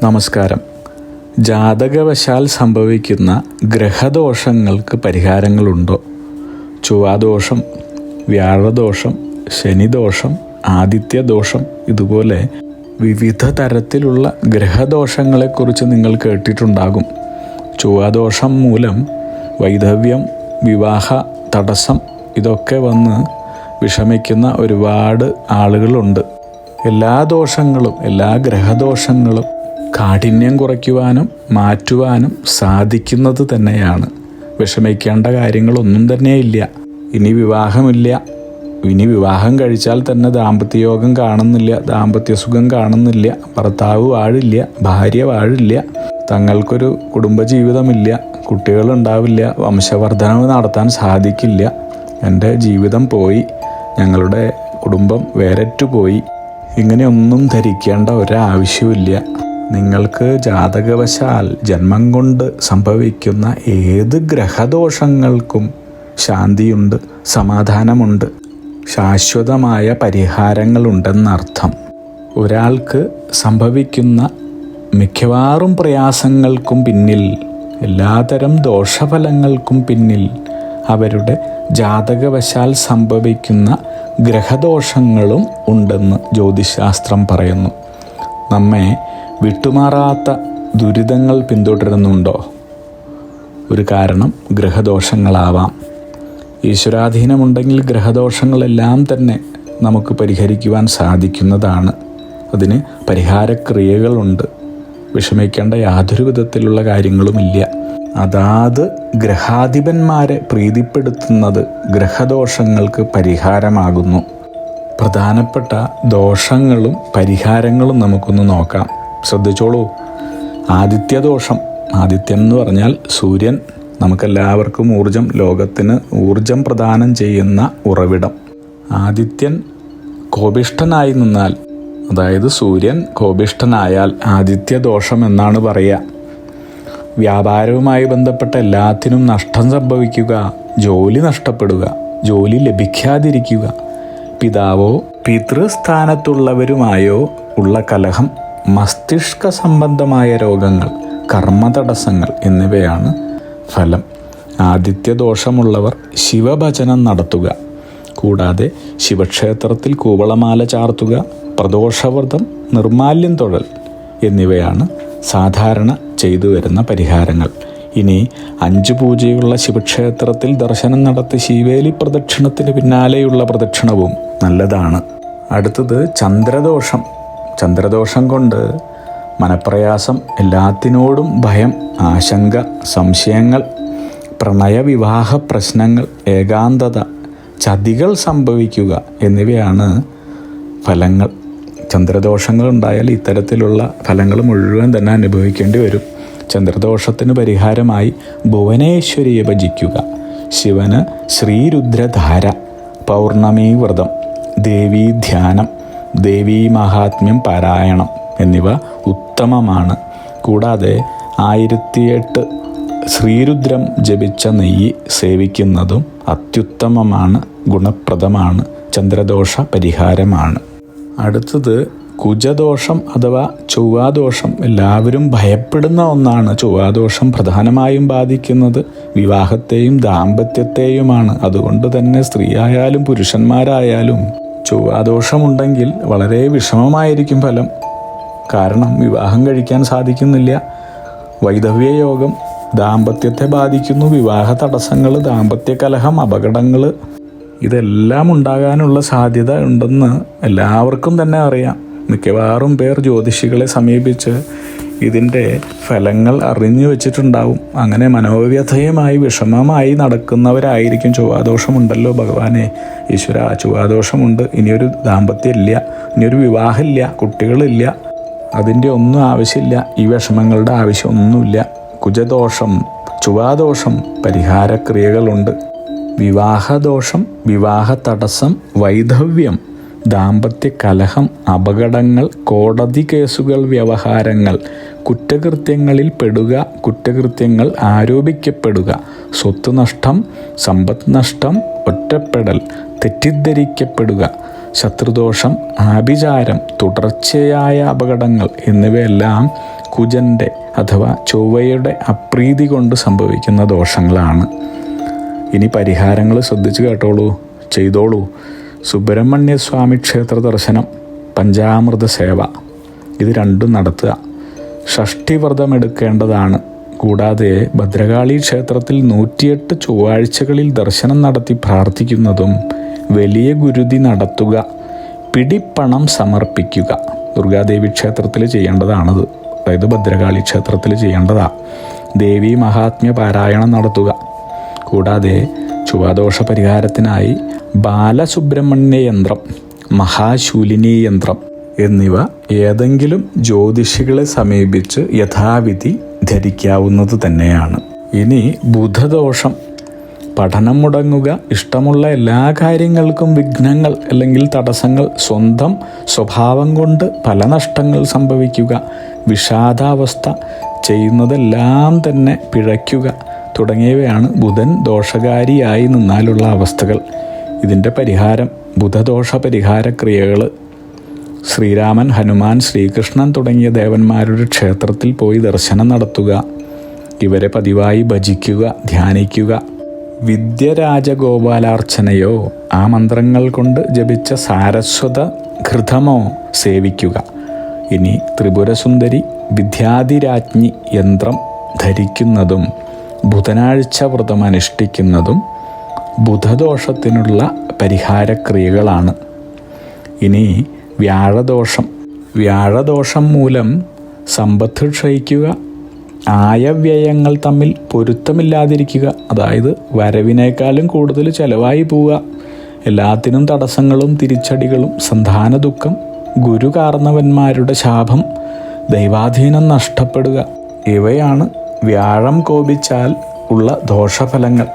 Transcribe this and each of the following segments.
നമസ്കാരം. ജാതകവശാൽ സംഭവിക്കുന്ന ഗ്രഹദോഷങ്ങൾക്ക് പരിഹാരങ്ങളുണ്ടോ? ചൊവ്വാദോഷം, വ്യാഴദോഷം, ശനിദോഷം, ആദിത്യദോഷം, ഇതുപോലെ വിവിധ തരത്തിലുള്ള ഗ്രഹദോഷങ്ങളെക്കുറിച്ച് നിങ്ങൾ കേട്ടിട്ടുണ്ടാകും. ചൊവ്വാദോഷം മൂലം വൈധവ്യം, വിവാഹ തടസ്സം ഇതൊക്കെ വന്ന് വിഷമിക്കുന്ന ഒരുപാട് ആളുകളുണ്ട്. എല്ലാ ദോഷങ്ങളും, എല്ലാ ഗ്രഹദോഷങ്ങളും കാഠിന്യം കുറയ്ക്കുവാനും മാറ്റുവാനും സാധിക്കുന്നത് തന്നെയാണ്. വിഷമിക്കേണ്ട കാര്യങ്ങളൊന്നും തന്നെയില്ല. ഇനി വിവാഹമില്ല, ഇനി വിവാഹം കഴിച്ചാൽ തന്നെ ദാമ്പത്യയോഗം കാണുന്നില്ല, ദാമ്പത്യസുഖം കാണുന്നില്ല, ഭർത്താവ് വാഴില്ല, ഭാര്യ വാഴില്ല, തങ്ങൾക്കൊരു കുടുംബജീവിതമില്ല, കുട്ടികളുണ്ടാവില്ല, വംശവർദ്ധനവ് നടത്താൻ സാധിക്കില്ല, എൻ്റെ ജീവിതം പോയി, ഞങ്ങളുടെ കുടുംബം വേരറ്റുപോയി, ഇങ്ങനെയൊന്നും ധരിക്കേണ്ട ഒരാവശ്യമില്ല. നിങ്ങൾക്ക് ജാതകവശാൽ ജന്മം കൊണ്ട് സംഭവിക്കുന്ന ഏത് ഗ്രഹദോഷങ്ങൾക്കും ശാന്തിയുണ്ട്, സമാധാനമുണ്ട്, ശാശ്വതമായ പരിഹാരങ്ങളുണ്ടെന്നർത്ഥം. ഒരാൾക്ക് സംഭവിക്കുന്ന മിക്കവാറും പ്രയാസങ്ങൾക്കും പിന്നിൽ, എല്ലാതരം ദോഷഫലങ്ങൾക്കും പിന്നിൽ അവരുടെ ജാതകവശാൽ സംഭവിക്കുന്ന ഗ്രഹദോഷങ്ങളും ഉണ്ടെന്ന് ജ്യോതിശാസ്ത്രം പറയുന്നു. നമ്മെ വിട്ടുമാറാത്ത ദുരിതങ്ങൾ പിന്തുടരുന്നുണ്ടോ? ഒരു കാരണം ഗ്രഹദോഷങ്ങളാവാം. ഈശ്വരാധീനമുണ്ടെങ്കിൽ ഗ്രഹദോഷങ്ങളെല്ലാം തന്നെ നമുക്ക് പരിഹരിക്കുവാൻ സാധിക്കുന്നതാണ്. അതിന് പരിഹാരക്രിയകളുണ്ട്. വിഷമിക്കേണ്ട യാതൊരു വിധത്തിലുള്ള കാര്യങ്ങളുമില്ല. അതാത് ഗ്രഹാധിപന്മാരെ പ്രീതിപ്പെടുത്തുന്നത് ഗ്രഹദോഷങ്ങൾക്ക് പരിഹാരമാകുന്നു. പ്രധാനപ്പെട്ട ദോഷങ്ങളും പരിഹാരങ്ങളും നമുക്കൊന്ന് നോക്കാം. ശ്രദ്ധിച്ചോളൂ. ആദിത്യദോഷം. ആദിത്യൻ എന്ന് പറഞ്ഞാൽ സൂര്യൻ, നമുക്കെല്ലാവർക്കും ഊർജം, ലോകത്തിന് ഊർജം പ്രദാനം ചെയ്യുന്ന ഉറവിടം. ആദിത്യൻ കോപിഷ്ഠനായി നിന്നാൽ, അതായത് സൂര്യൻ കോപിഷ്ഠനായാൽ ആദിത്യദോഷം എന്നാണ് പറയുക. വ്യാപാരവുമായി ബന്ധപ്പെട്ട എല്ലാത്തിനും നഷ്ടം സംഭവിക്കുക, ജോലി നഷ്ടപ്പെടുക, ജോലി ലഭിക്കാതിരിക്കുക, പിതാവോ പിതൃസ്ഥാനത്തുള്ളവരുമായോ ഉള്ള കലഹം, മസ്തിഷ്ക സംബന്ധമായ രോഗങ്ങൾ, കർമ്മതടസ്സങ്ങൾ എന്നിവയാണ് ഫലം. ആദിത്യദോഷമുള്ളവർ ശിവഭജനം നടത്തുക, കൂടാതെ ശിവക്ഷേത്രത്തിൽ കൂവളമാല ചാർത്തുക, പ്രദോഷവ്രതം, നിർമാല്യം തൊഴൽ എന്നിവയാണ് സാധാരണ ചെയ്തു വരുന്ന പരിഹാരങ്ങൾ. ഇനി 5 പൂജയുള്ള ശിവക്ഷേത്രത്തിൽ ദർശനം നടത്തി ശിവേലി പ്രദക്ഷിണത്തിന് പിന്നാലെയുള്ള പ്രദക്ഷിണവും നല്ലതാണ്. അടുത്തത് ചന്ദ്രദോഷം. ചന്ദ്രദോഷം കൊണ്ട് മനപ്രയാസം, എല്ലാത്തിനോടും ഭയം, ആശങ്ക, സംശയങ്ങൾ, പ്രണയവിവാഹ പ്രശ്നങ്ങൾ, ഏകാന്തത, ചതികൾ സംഭവിക്കുക എന്നിവയാണ് ഫലങ്ങൾ. ചന്ദ്രദോഷങ്ങൾ ഉണ്ടായാൽ ഇത്തരത്തിലുള്ള ഫലങ്ങൾ മുഴുവൻ തന്നെ അനുഭവിക്കേണ്ടി വരും. ചന്ദ്രദോഷത്തിന് പരിഹാരമായി ഭുവനേശ്വരിയെ ഭജിക്കുക, ശിവന് ശ്രീരുദ്രധാര, പൗർണമി വ്രതം, ദേവീ ധ്യാനം, ദേവീ മഹാത്മ്യം പാരായണം എന്നിവ ഉത്തമമാണ്. കൂടാതെ 1008 ശ്രീരുദ്രം ജപിച്ച നെയ്യ് സേവിക്കുന്നതും അത്യുത്തമമാണ്, ഗുണപ്രദമാണ്, ചന്ദ്രദോഷ പരിഹാരമാണ്. അടുത്തത് കുജദോഷം അഥവാ ചൊവ്വാദോഷം. എല്ലാവരും ഭയപ്പെടുന്ന ഒന്നാണ്. ചൊവ്വാദോഷം പ്രധാനമായും ബാധിക്കുന്നത് വിവാഹത്തെയും ദാമ്പത്യത്തെയുമാണ്. അതുകൊണ്ട് തന്നെ സ്ത്രീയായാലും പുരുഷന്മാരായാലും ചൊവ്വാദോഷമുണ്ടെങ്കിൽ വളരെ വിഷമമായിരിക്കും ഫലം. കാരണം വിവാഹം കഴിക്കാൻ സാധിക്കുന്നില്ല. വൈധവ്യയോഗം ദാമ്പത്യത്തെ ബാധിക്കുന്നു. വിവാഹ തടസ്സങ്ങൾ, ദാമ്പത്യ കലഹം, അപകടങ്ങൾ ഇതെല്ലാം ഉണ്ടാകാനുള്ള സാധ്യത ഉണ്ടെന്ന് എല്ലാവർക്കും തന്നെ അറിയാം. മിക്കവാറും പേർ ജ്യോതിഷികളെ സമീപിച്ച് ഇതിൻ്റെ ഫലങ്ങൾ അറിഞ്ഞു വെച്ചിട്ടുണ്ടാവും. അങ്ങനെ മനോവ്യഥയുമായി വിഷമമായി നടക്കുന്നവരായിരിക്കും. ചൊവ്വാദോഷമുണ്ടല്ലോ ഭഗവാനെ, ഈശ്വര ചൊവ്വാദോഷമുണ്ട്, ഇനിയൊരു ദാമ്പത്യം ഇല്ല, ഇനിയൊരു വിവാഹമില്ല, കുട്ടികളില്ല, അതിൻ്റെ ഒന്നും ആവശ്യമില്ല, ഈ വിഷമങ്ങളുടെ ആവശ്യമൊന്നുമില്ല. കുജദോഷം, ചൊവ്വാദോഷം പരിഹാരക്രിയകളുണ്ട്. വിവാഹദോഷം, വിവാഹ തടസ്സം, വൈധവ്യം, ദാമ്പത്യ കലഹം, അപകടങ്ങൾ, കോടതി കേസുകൾ, വ്യവഹാരങ്ങൾ, കുറ്റകൃത്യങ്ങളിൽ പെടുക, കുറ്റകൃത്യങ്ങൾ ആരോപിക്കപ്പെടുക, സ്വത്ത് നഷ്ടം, സമ്പത്ത് നഷ്ടം, ഒറ്റപ്പെടൽ, തെറ്റിദ്ധരിക്കപ്പെടുക, ശത്രുദോഷം, ആഭിചാരം, തുടർച്ചയായ അപകടങ്ങൾ എന്നിവയെല്ലാം കുജൻ്റെ അഥവാ ചൊവ്വയുടെ അപ്രീതി കൊണ്ട് സംഭവിക്കുന്ന ദോഷങ്ങളാണ്. ഇനി പരിഹാരങ്ങൾ ശ്രദ്ധിച്ച് കേട്ടോളൂ, ചെയ്തോളൂ. സുബ്രഹ്മണ്യസ്വാമി ക്ഷേത്ര ദർശനം, പഞ്ചാമൃത സേവ, ഇത് രണ്ടും നടത്തുക. ഷഷ്ഠിവ്രതം എടുക്കേണ്ടതാണ്. കൂടാതെ ഭദ്രകാളി ക്ഷേത്രത്തിൽ 108 ചൊവ്വാഴ്ചകളിൽ ദർശനം നടത്തി പ്രാർത്ഥിക്കുന്നതും, വലിയ ഗുരുതി നടത്തുക, പിടിപ്പണം സമർപ്പിക്കുക. ദുർഗാദേവി ക്ഷേത്രത്തിൽ ചെയ്യേണ്ടതാണത്, അതായത് ഭദ്രകാളി ക്ഷേത്രത്തിൽ ചെയ്യേണ്ടതാ. ദേവി മഹാത്മ്യ പാരായണം നടത്തുക. കൂടാതെ ചൊവ്വാദോഷ പരിഹാരത്തിനായി ബാലസുബ്രഹ്മണ്യ യന്ത്രം, മഹാശൂലിനി യന്ത്രം എന്നിവ ഏതെങ്കിലും ജ്യോതിഷികളെ സമീപിച്ച് യഥാവിധി ധരിക്കാവുന്നത് തന്നെയാണ്. ഇനി ബുധദോഷം, പഠനം മുടങ്ങുക, ഇഷ്ടമുള്ള എല്ലാ കാര്യങ്ങൾക്കും വിഘ്നങ്ങൾ അല്ലെങ്കിൽ തടസ്സങ്ങൾ, സ്വന്തം സ്വഭാവം കൊണ്ട് പല നഷ്ടങ്ങൾ സംഭവിക്കുക, വിഷാദാവസ്ഥ, ചെയ്യുന്നതെല്ലാം തന്നെ പിഴയ്ക്കുക തുടങ്ങിയവയാണ് ബുധൻ ദോഷകാരിയായി നിന്നാലുള്ള അവസ്ഥകൾ. ഇതിൻ്റെ പരിഹാരം, ബുധദോഷ പരിഹാര ക്രിയകൾ, ശ്രീരാമൻ, ഹനുമാൻ, ശ്രീകൃഷ്ണൻ തുടങ്ങിയ ദേവന്മാരുടെ ക്ഷേത്രത്തിൽ പോയി ദർശനം നടത്തുക, ഇവരെ പതിവായി ഭജിക്കുക, ധ്യാനിക്കുക, വിദ്യരാജഗോപാലാർച്ചനയോ ആ മന്ത്രങ്ങൾ കൊണ്ട് ജപിച്ച സാരസ്വത ഘൃതമോ സേവിക്കുക. ഇനി ത്രിപുരസുന്ദരി വിദ്യാധിരാജ്ഞി യന്ത്രം ധരിക്കുന്നതും ബുധനാഴ്ച വ്രതം അനുഷ്ഠിക്കുന്നതും ബുധദോഷത്തിനുള്ള പരിഹാരക്രിയകളാണ്. ഇനി വ്യാഴദോഷം മൂലം സമ്പത്ത് ക്ഷയിക്കുക, ആയവ്യയങ്ങൾ തമ്മിൽ പൊരുത്തമില്ലാതിരിക്കുക, അതായത് വരവിനേക്കാളും കൂടുതൽ ചെലവായി പോവുക, എല്ലാത്തിനും തടസ്സങ്ങളും തിരിച്ചടികളും, സന്താന ദുഃഖം, ഗുരു കാരണവന്മാരുടെ ശാപം, ദൈവാധീനം നഷ്ടപ്പെടുക, ഇവയാണ് വ്യാഴം കോപിച്ചാൽ ഉള്ള ദോഷഫലങ്ങൾ.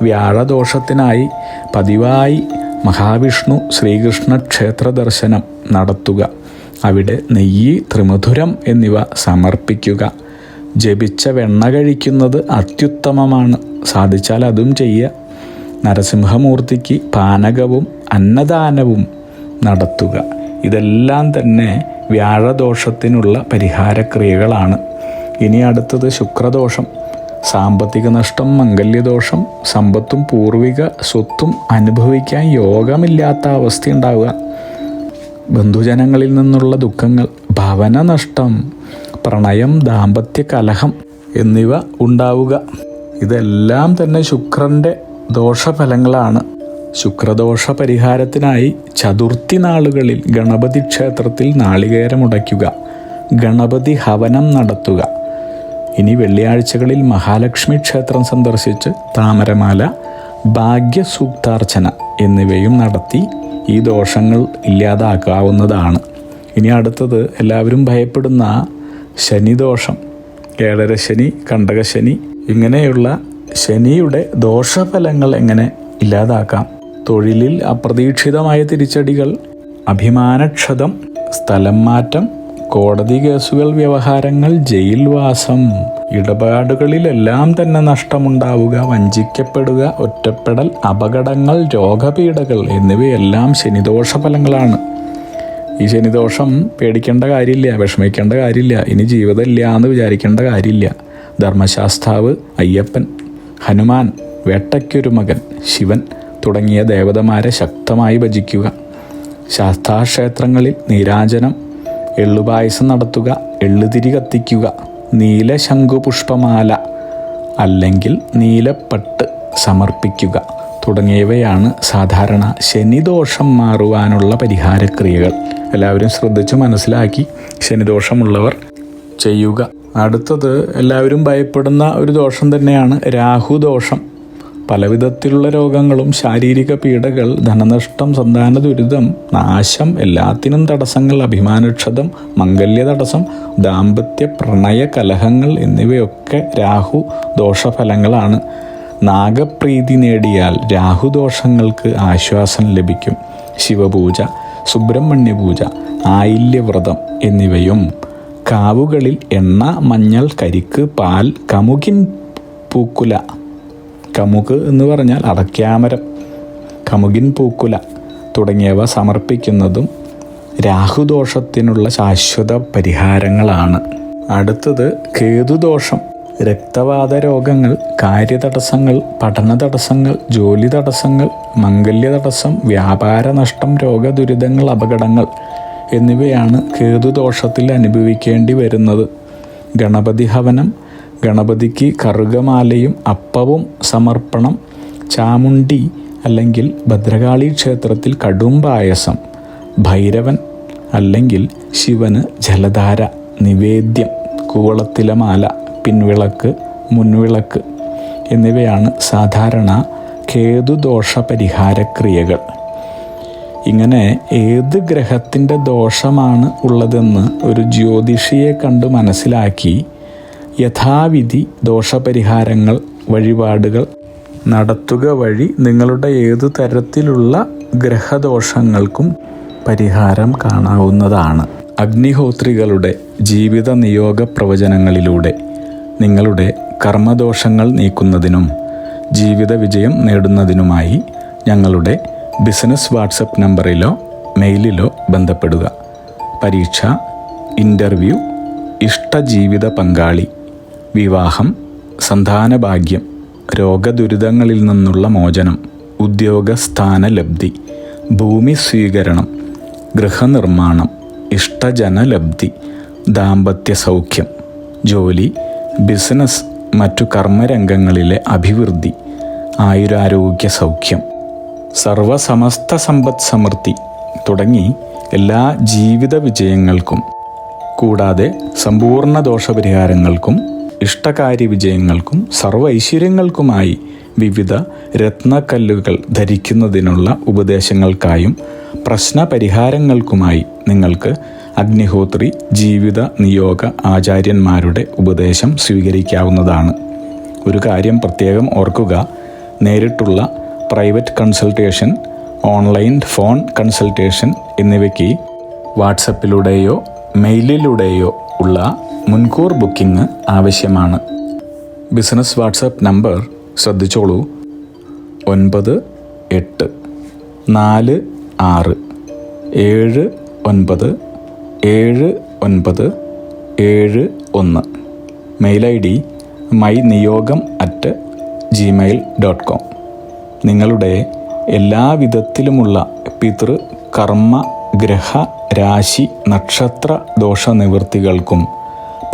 വ്യാഴദോഷത്തിനായി പതിവായി മഹാവിഷ്ണു ശ്രീകൃഷ്ണ ക്ഷേത്ര ദർശനം നടത്തുക, അവിടെ നെയ്യ്, ത്രിമധുരം എന്നിവ സമർപ്പിക്കുക. ജപിച്ച വെണ്ണ കഴിക്കുന്നത് അത്യുത്തമമാണ്, സാധിച്ചാൽ അതും ചെയ്യുക. നരസിംഹമൂർത്തിക്ക് പാനകവും അന്നദാനവും നടത്തുക. ഇതെല്ലാം തന്നെ വ്യാഴദോഷത്തിനുള്ള പരിഹാരക്രിയകളാണ്. ഇനി അടുത്തത് ശുക്രദോഷം, സാമ്പത്തിക നഷ്ടം, മംഗല്യദോഷം, സമ്പത്തും പൂർവിക സ്വത്തും അനുഭവിക്കാൻ യോഗമില്ലാത്ത അവസ്ഥയുണ്ടാവുക, ബന്ധുജനങ്ങളിൽ നിന്നുള്ള ദുഃഖങ്ങൾ, ഭവനനഷ്ടം, പ്രണയം, ദാമ്പത്യ കലഹം എന്നിവ ഉണ്ടാവുക. ഇതെല്ലാം തന്നെ ശുക്രൻ്റെ ദോഷഫലങ്ങളാണ്. ശുക്രദോഷ പരിഹാരത്തിനായി ചതുർത്ഥി നാളുകളിൽ ഗണപതി ക്ഷേത്രത്തിൽ നാളികേരമുടയ്ക്കുക, ഗണപതി ഹവനം നടത്തുക. ഇനി വെള്ളിയാഴ്ചകളിൽ മഹാലക്ഷ്മി ക്ഷേത്രം സന്ദർശിച്ച് താമരമാല, ഭാഗ്യസൂക്താർച്ചന എന്നിവയും നടത്തി ഈ ദോഷങ്ങൾ ഇല്ലാതാക്കാവുന്നതാണ്. ഇനി അടുത്തത് എല്ലാവരും ഭയപ്പെടുന്ന ശനിദോഷം, ഏഴരശനി, കണ്ടകശനി, ഇങ്ങനെയുള്ള ശനിയുടെ ദോഷഫലങ്ങൾ എങ്ങനെ ഇല്ലാതാക്കാം? തൊഴിലിൽ അപ്രതീക്ഷിതമായ തിരിച്ചടികൾ, അഭിമാനക്ഷതം, സ്ഥലം മാറ്റം, കോടതി കേസുകൾ, വ്യവഹാരങ്ങൾ, ജയിൽവാസം, ഇടപാടുകളിലെല്ലാം തന്നെ നഷ്ടമുണ്ടാവുക, വഞ്ചിക്കപ്പെടുക, ഒറ്റപ്പെടൽ, അപകടങ്ങൾ, രോഗപീഠകൾ എന്നിവയെല്ലാം ശനിദോഷ ഫലങ്ങളാണ്. ഈ ശനിദോഷം പേടിക്കേണ്ട കാര്യമില്ല, വിഷമിക്കേണ്ട കാര്യമില്ല, ഇനി ജീവിതമില്ല എന്ന് വിചാരിക്കേണ്ട കാര്യമില്ല. ധർമ്മശാസ്താവ് അയ്യപ്പൻ, ഹനുമാൻ, വേട്ടയ്ക്കൊരു മകൻ ശിവൻ തുടങ്ങിയ ദേവതമാരെ ശക്തമായി ഭജിക്കുക. ശാസ്താക്ഷേത്രങ്ങളിൽ നീരാജനം, എള്ളുപായസം നടത്തുക, എള്ളുതിരി കത്തിക്കുക, നീലശംഖുപുഷ്പമാല അല്ലെങ്കിൽ നീലപ്പട്ട് സമർപ്പിക്കുക തുടങ്ങിയവയാണ് സാധാരണ ശനിദോഷം മാറുവാനുള്ള പരിഹാരക്രിയകൾ. എല്ലാവരും ശ്രദ്ധിച്ച് മനസ്സിലാക്കി ശനിദോഷമുള്ളവർ ചെയ്യുക. അടുത്തത് എല്ലാവരും ഭയപ്പെടുന്ന ഒരു ദോഷം തന്നെയാണ് രാഹുദോഷം. പലവിധത്തിലുള്ള രോഗങ്ങളും ശാരീരിക പീഡകൾ, ധനനഷ്ടം, സന്താന ദുരിതം, നാശം, എല്ലാത്തിനും തടസ്സങ്ങൾ, അഭിമാനക്ഷതം, മംഗല്യ തടസ്സം, ദാമ്പത്യ പ്രണയ കലഹങ്ങൾ എന്നിവയൊക്കെ രാഹു ദോഷഫലങ്ങളാണ്. നാഗപ്രീതി നേടിയാൽ രാഹുദോഷങ്ങൾക്ക് ആശ്വാസം ലഭിക്കും. ശിവപൂജ, സുബ്രഹ്മണ്യ പൂജ, ആയില്യവ്രതം എന്നിവയും, കാവുകളിൽ എണ്ണ, മഞ്ഞൾ, കരിക്ക്, പാൽ, കമുകിൻ പൂക്കുല, കമുക് എന്ന് പറഞ്ഞാൽ അടയ്ക്കാമരം, കമുകിൻ പൂക്കുല തുടങ്ങിയവ സമർപ്പിക്കുന്നതും രാഹുദോഷത്തിനുള്ള ശാശ്വത പരിഹാരങ്ങളാണ്. അടുത്തത് കേതുദോഷം. രക്തവാത രോഗങ്ങൾ, കാര്യതടസ്സങ്ങൾ, പഠന തടസ്സങ്ങൾ, ജോലി തടസ്സങ്ങൾ, മംഗല്യ തടസ്സം, വ്യാപാര നഷ്ടം, രോഗദുരിതങ്ങൾ, അപകടങ്ങൾ എന്നിവയാണ് കേതുദോഷത്തിൽ അനുഭവിക്കേണ്ടി വരുന്നത്. ഗണപതി ഹവനം, ഗണപതിക്ക് കറുകമാലയും അപ്പവും സമർപ്പണം, ചാമുണ്ഡി അല്ലെങ്കിൽ ഭദ്രകാളി ക്ഷേത്രത്തിൽ കടും പായസം, ഭൈരവൻ അല്ലെങ്കിൽ ശിവന് ജലധാര, നിവേദ്യം, കൂവളത്തിലമാല, പിൻവിളക്ക്, മുൻവിളക്ക് എന്നിവയാണ് സാധാരണ കേതുദോഷ പരിഹാരക്രിയകൾ. ഇങ്ങനെ ഏത് ഗ്രഹത്തിൻ്റെ ദോഷമാണ് ഉള്ളതെന്ന് ഒരു ജ്യോതിഷിയെ കണ്ട് മനസ്സിലാക്കി യഥാവിധി ദോഷപരിഹാരങ്ങൾ, വഴിപാടുകൾ നടത്തുക വഴി നിങ്ങളുടെ ഏതു തരത്തിലുള്ള ഗ്രഹദോഷങ്ങൾക്കും പരിഹാരം കാണാവുന്നതാണ്. അഗ്നിഹോത്രികളുടെ ജീവിത നിയോഗ പ്രവചനങ്ങളിലൂടെ നിങ്ങളുടെ കർമ്മദോഷങ്ങൾ നീക്കുന്നതിനും ജീവിത വിജയം നേടുന്നതിനുമായി ഞങ്ങളുടെ ബിസിനസ് വാട്സപ്പ് നമ്പറിലോ മെയിലിലോ ബന്ധപ്പെടുക. പരീക്ഷ, ഇൻ്റർവ്യൂ, ഇഷ്ടജീവിത പങ്കാളി, വിവാഹം, സന്താനഭാഗ്യം, രോഗദുരിതങ്ങളിൽ നിന്നുള്ള മോചനം, ഉദ്യോഗസ്ഥാന ലബ്ധി, ഭൂമി സ്വീകരണം, ഗൃഹനിർമ്മാണം, ഇഷ്ടജനലബ്ധി, ദാമ്പത്യ സൗഖ്യം, ജോലി, ബിസിനസ്, മറ്റു കർമ്മരംഗങ്ങളിലെ അഭിവൃദ്ധി, ആയുരാരോഗ്യ സൗഖ്യം, സർവസമസ്ത സമ്പദ് സമൃദ്ധി തുടങ്ങി എല്ലാ ജീവിത വിജയങ്ങൾക്കും കൂടാതെ സമ്പൂർണ്ണ ദോഷപരിഹാരങ്ങൾക്കും ഇഷ്ടകാര്യ വിജയങ്ങൾക്കും സർവ്വ ഐശ്വര്യങ്ങൾക്കുമായി വിവിധ രത്നക്കല്ലുകൾ ധരിക്കുന്നതിനുള്ള ഉപദേശങ്ങൾക്കായും പ്രശ്നപരിഹാരങ്ങൾക്കുമായി നിങ്ങൾക്ക് അഗ്നിഹോത്രി ജീവിത നിയോഗ ആചാര്യന്മാരുടെ ഉപദേശം സ്വീകരിക്കാവുന്നതാണ്. ഒരു കാര്യം പ്രത്യേകം ഓർക്കുക, നേരിട്ടുള്ള private consultation, online phone consultation എന്നിവയ്ക്ക് വാട്സപ്പിലൂടെയോ മെയിലിലൂടെയോ ഉള്ള മുൻകൂർ ബുക്കിംഗ് ആവശ്യമാണ്. ബിസിനസ് വാട്സപ്പ് നമ്പർ ശ്രദ്ധിച്ചോളൂ: 9846797971. Mail ID myniyogam@gmail.com. നിങ്ങളുടെ എല്ലാവിധത്തിലുമുള്ള പിതൃ, കർമ്മ, ഗ്രഹ, രാശി, നക്ഷത്ര ദോഷനിവൃത്തികൾക്കും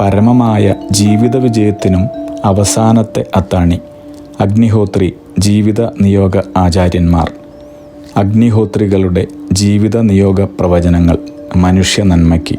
പരമമായ ജീവിത വിജയത്തിനും അവസാനത്തെ അത്താണി അഗ്നിഹോത്രി ജീവിത നിയോഗ ആചാര്യന്മാർ. അഗ്നിഹോത്രികളുടെ ജീവിത നിയോഗ പ്രവചനങ്ങൾ മനുഷ്യ നന്മയ്ക്ക്.